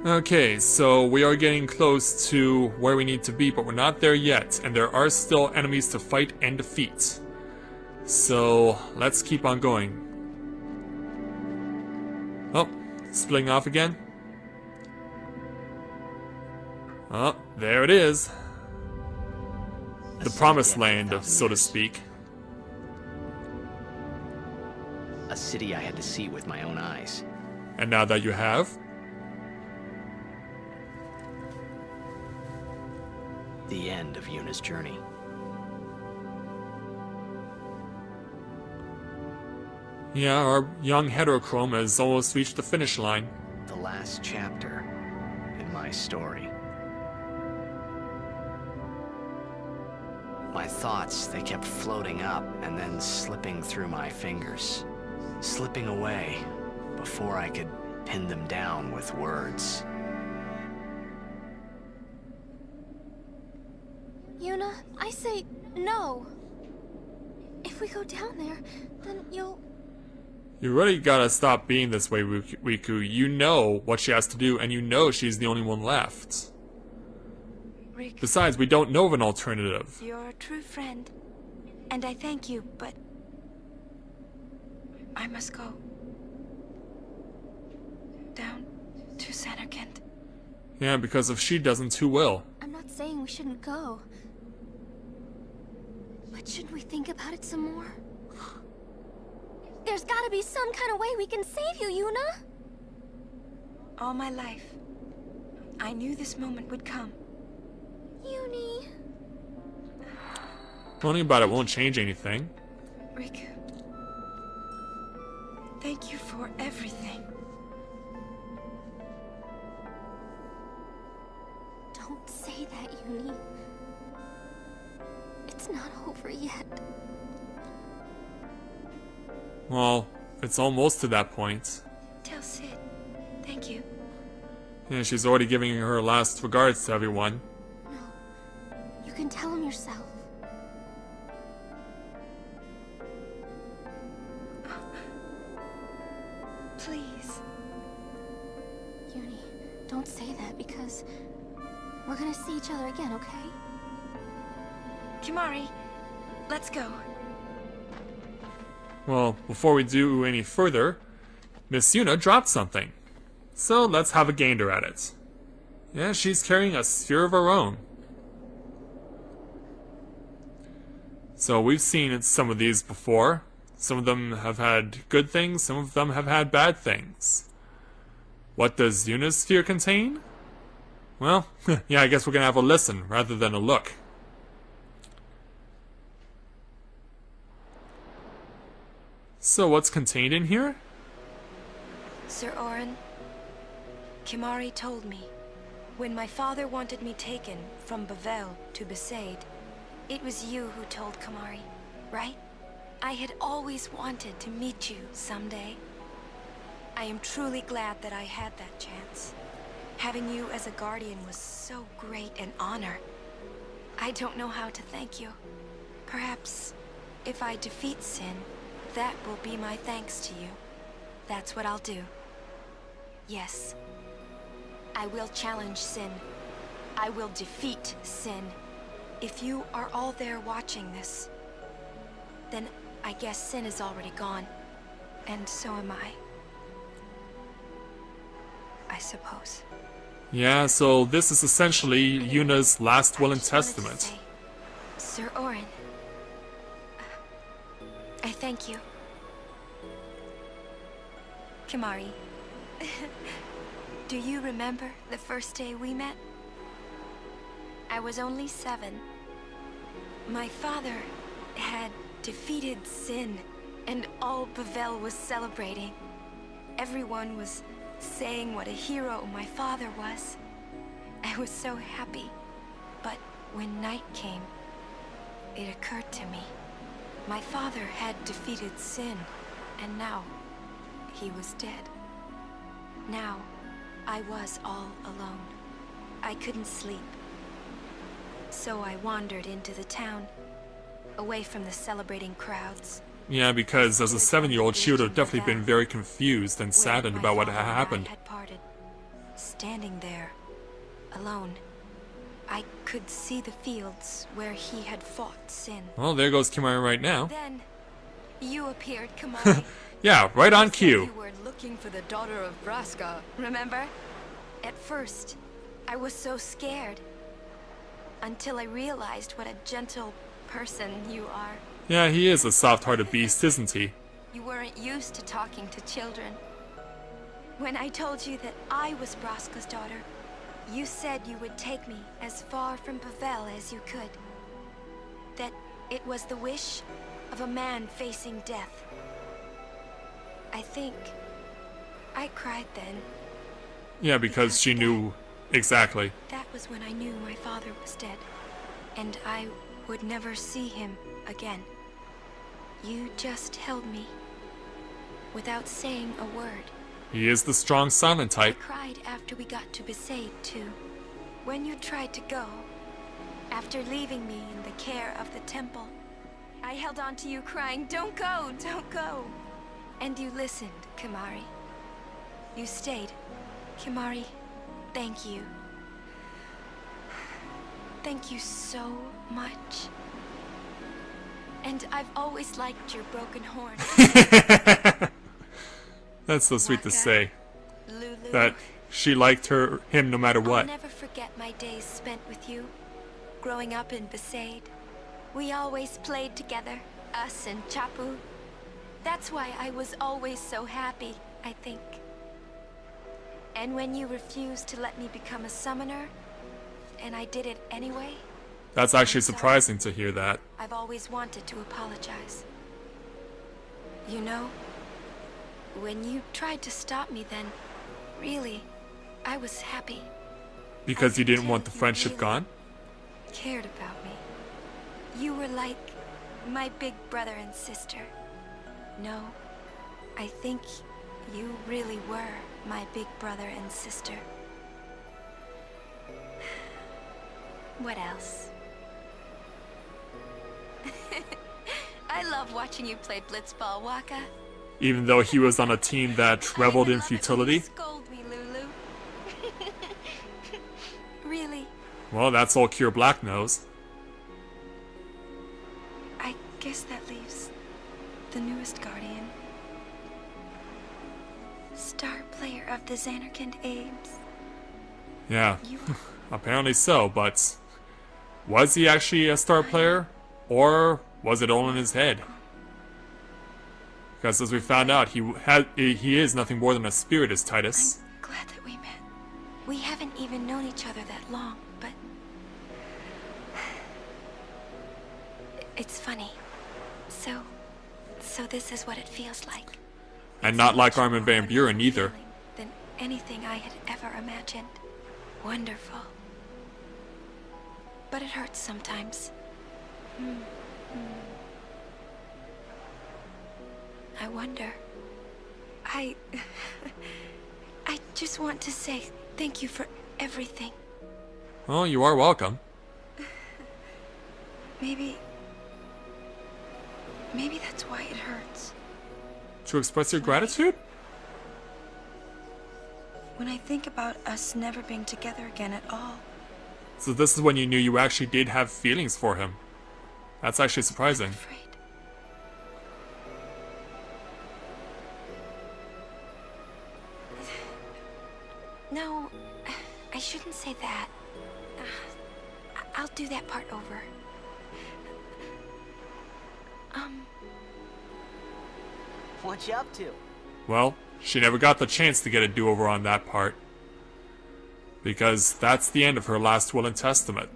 Okay, so we are getting close to where we need to be, but we're not there yet, and there are still enemies to fight and defeat. So, let's keep on going. Oh, splitting off again. Oh, there it is. The promised land, so to speak. A city I had to see with my own eyes. And now that you have, the end of Yuna's journey. yeah, our young heterochrome has almost reached the finish line. The last chapter in my story. My thoughts, they kept floating up and then slipping through my fingers. Slipping away before I could pin them down with words. Yuna, I say no. If we go down there, then you'll... You really gotta stop being this way, Riku. You know what she has to do, and you know she's the only one left. Rick, Besides, we don't know of an alternative. you're a true friend, and I thank you, but I must go down to Zanarkand. Yeah, because if she doesn't, who will? I'm not saying we shouldn't go. But shouldn't we think about it some more? There's gotta be some kind of way we can save you, Yuna! All my life, I knew this moment would come. Yuni... Learning about it won't change anything. Riku, thank you for everything. Don't say that, Yuni. It's not over yet. Well, it's almost to that point. Tell Sid, thank you. Yeah, she's already giving her last regards to everyone. No. You can tell him yourself. Please. Yuni, don't say that because we're gonna see each other again, okay? Kimari, let's go. Well, before we do any further, Miss Yuna dropped something. So let's have a gander at it. Yeah, she's carrying a sphere of her own. So we've seen some of these before. Some of them have had good things, some of them have had bad things. What does Yuna's sphere contain? Well, yeah, I guess we're gonna have a listen rather than a look. So what's contained in here? Sir Orin, Kimari told me, when my father wanted me taken from Bavel to Besaid, it was you who told Kimari, right? I had always wanted to meet you someday. I am truly glad that I had that chance. Having you as a guardian was so great an honor. I don't know how to thank you. Perhaps, if I defeat Sin, that will be my thanks to you. That's what I'll do. Yes. I will challenge Sin. I will defeat Sin. If you are all there watching this, then I guess Sin is already gone. And so am I suppose. Yeah, so this is essentially Yuna's last will and I just wanted to testament. say, Sir Orin, I thank you. Kimari, do you remember the first day we met? I was only 7. My father had defeated Sin, and all Bavel was celebrating. Everyone was saying what a hero my father was. I was so happy. But when night came, it occurred to me. My father had defeated Sin, and now he was dead. Now, I was all alone. I couldn't sleep. So I wandered into the town, away from the celebrating crowds. Yeah, because as a 7-year-old, she would have definitely been very confused and saddened about what had happened. Had parted. standing there, alone. I could see the fields where he had fought Sin. Well, there goes Kimari right now. Then, you appeared, Kimari. Yeah, right on You cue. were looking for the daughter of Braska, remember? At first, I was so scared. Until I realized what a gentle person you are. Yeah, he is a soft-hearted beast, isn't he? You weren't used to talking to children. When I told you that I was Braska's daughter, you said you would take me as far from Pavel as you could. That it was the wish of a man facing death. I think I cried then. Yeah, because she knew exactly. That was when I knew my father was dead, and I would never see him again. You just held me, without saying a word. He is the strong silent type. I cried after we got to Besaid, too. When you tried to go, after leaving me in the care of the temple, I held on to you crying, "Don't go, don't go." And you listened, Kimari. You stayed. Kimari, thank you. Thank you so much. And I've always liked your broken horn. That's so sweet to Waka, say. Lulu. That she liked him no matter I'll what. never forget my days spent with you, growing up in Besaid. We always played together, us and Chapu. That's why I was always so happy, I think. And when you refused to let me become a summoner, and I did it anyway, That's actually I'm sorry. surprising to hear that. I've always wanted to apologize. You know, when you tried to stop me then, really, I was happy. Because you I could didn't want the tell you friendship really gone? cared about me. You were like my big brother and sister. No, I think you really were my big brother and sister. What else? I love watching you play blitzball, Waka. Even though he was on a team that reveled I in love it when you futility? scold me, Lulu. Really, Well, that's all Cure Black knows. I guess that leaves the newest guardian. Star player of the Zanarkand Ruins. Yeah, You apparently so, but was he actually a star player? Or was it all in his head? Because as we found out, he is nothing more than a spiritist, Titus. I'm glad that we met. We haven't even known each other that long, but it's funny. So this is what it feels like. And It's not like much Armin more van of a Buren either. feeling than anything I had ever imagined. Wonderful. But it hurts sometimes. I wonder. I just want to say thank you for everything. Well, you are welcome. Maybe that's why it hurts. To express your gratitude? When I think about us never being together again at all. So this is when you knew you actually did have feelings for him. That's actually surprising. Afraid. No, I shouldn't say that. I'll do that part over. What you up to? Well, she never got the chance to get a do-over on that part. Because that's the end of her last will and testament.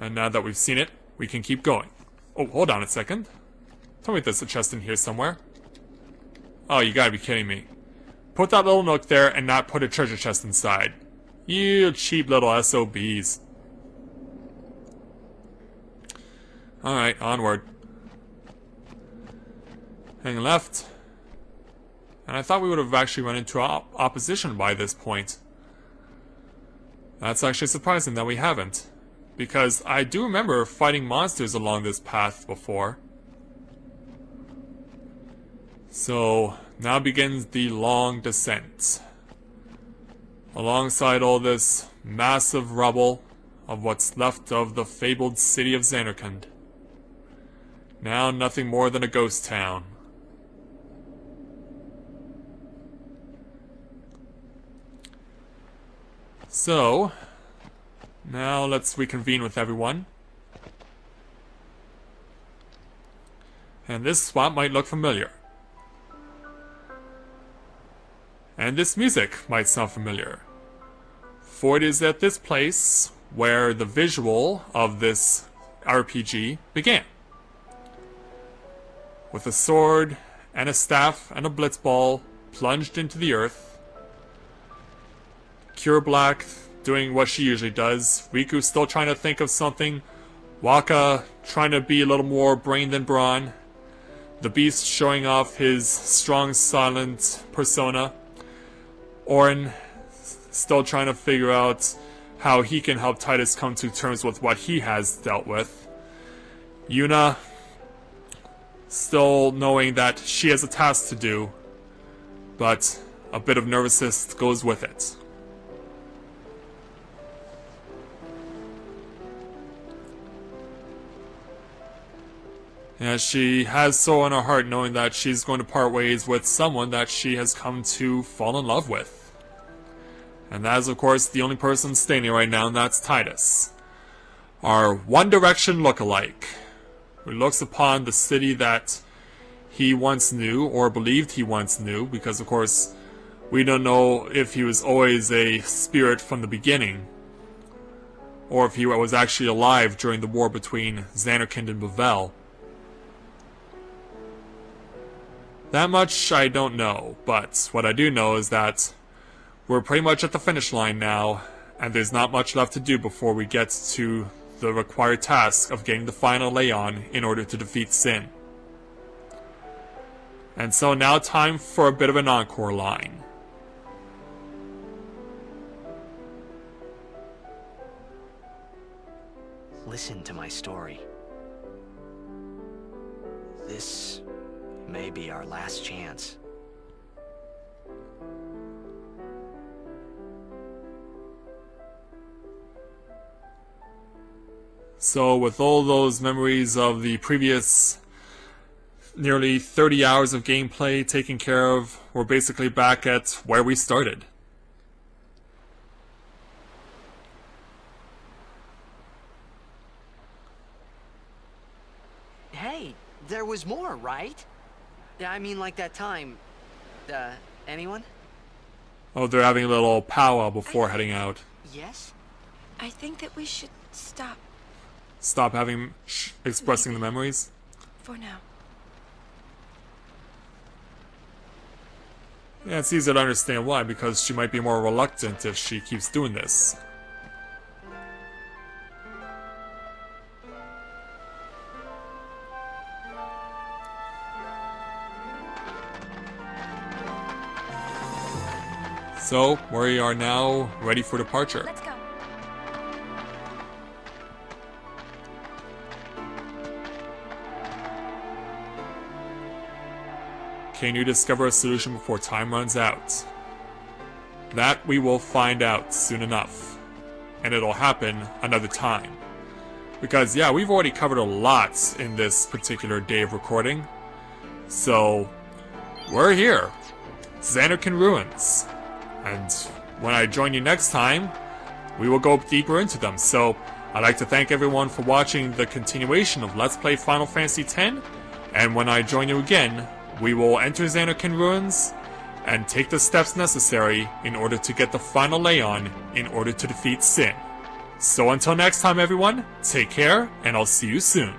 And now that we've seen it, we can keep going. Oh, hold on a second. Tell me there's a chest in here somewhere. Oh, you gotta be kidding me. Put that little nook there and not put a treasure chest inside. You cheap little SOBs. Alright, onward. Hang left. And I thought we would have actually run into opposition by this point. That's actually surprising that we haven't. Because I do remember fighting monsters along this path before. So, now begins the long descent. alongside all this massive rubble of what's left of the fabled city of Zanarkand. Now nothing more than a ghost town. So, now let's reconvene with everyone. And this spot might look familiar. And this music might sound familiar. For it is at this place where the visual of this RPG began. With a sword and a staff and a blitzball plunged into the earth. Cure Black doing what she usually does. Riku still trying to think of something. Waka trying to be a little more brain than brawn. The Beast showing off his strong silent persona. Orin still trying to figure out how he can help Titus come to terms with what he has dealt with. Yuna still knowing that she has a task to do, but a bit of nervousness goes with it. And she has so in her heart knowing that she's going to part ways with someone that she has come to fall in love with. And that is, of course, the only person standing right now, and that's Titus. Our One Direction lookalike, who looks upon the city that he once knew, or believed he once knew, because, of course, we don't know if he was always a spirit from the beginning, or if he was actually alive during the war between Zanarkand and Bavel. That much I don't know, but what I do know is that we're pretty much at the finish line now, and there's not much left to do before we get to the required task of getting the Final Aeon in order to defeat Sin. And so now time for a bit of an encore line. Listen to my story. This may be our last chance. So with all those memories of the previous nearly 30 hours of gameplay taken care of, we're basically back at where we started. Hey, there was more, right? I mean, like that time. Anyone? Oh, they're having a little powwow before heading out. Yes? I think that we should stop Stop expressing the memories. for now. Yeah, it's easy to understand why, because she might be more reluctant if she keeps doing this. So, we are now ready for departure. Let's go. Can you discover a solution before time runs out? That we will find out soon enough. And it'll happen another time. Because, yeah, we've already covered a lot in this particular day of recording. So, we're here. Zanarkand Ruins. And when I join you next time, we will go deeper into them. So, I'd like to thank everyone for watching the continuation of Let's Play Final Fantasy X. And when I join you again, we will enter Zanarkand Ruins and take the steps necessary in order to get the Final Aeon in order to defeat Sin. So until next time everyone, take care and I'll see you soon.